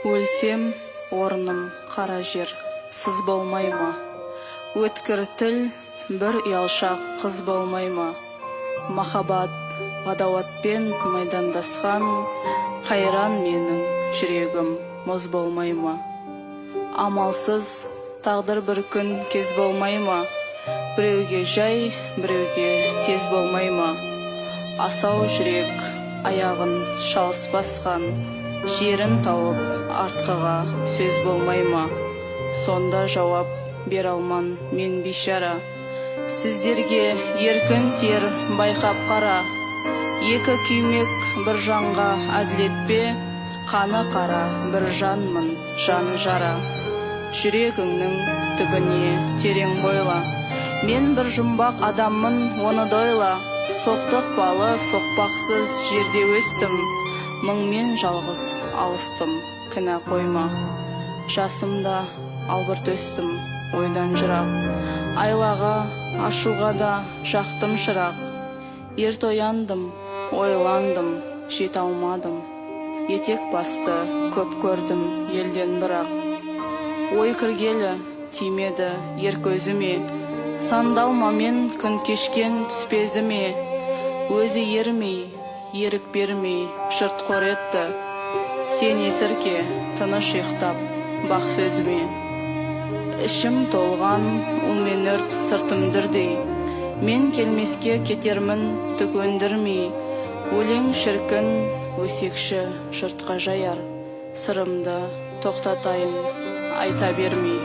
Өлсем, орным қара жер, сыз болмай ма? Өткір тіл, бір ұялшақ қыз болмай ма? Махаббат, ғадауатпен майдандасқан, қайран менің жүрегім мұз болмай ма? Амалсыз, тағдыр бір күн кез болмай ма? Біреуге жай, біреуге тез болмай ма? Асау жүрек, аяғын шалыс басқан, жерін тауып артқыға сөз болмай ма? Сонда жауап бер алман мен бейшара. Сіздерге еркін тер байқап қара. Екі күймек бір жанға әділет пе? Қаны қара бір жанмын, жаны жара. Жүрегіңнің түбіне терең бойла. Мен бір жұмбақ адаммын, оны дойла. Соқтықпалы, соқпақсыз жерде өстім. Мыңмен жалғыз алыстым, кінә қойма. Жасымда албырт өстім, ойдан жырақ. Айлаға, ашуға да жақтым шырақ. Ерт ояндым, ойландым, жете алмадым. Етек басты, көп көрдім елден бірақ. Ой кіргелі, тимеді ер көзіме. Сандалма мен күн кешкен түспезіме. Өзі ермей, ерік бермей, жұрт қор етті. Сен есірке, тыныш ұйықтап, бақ сөзіме. Ішім толған, ұлмен өрт сыртым дүрдей. Мен келмеске кетермін, түк өндірмей. Өлең шіркін, өсекші жұртқа жаяр. Сырымды тоқтатайын, айта бермей.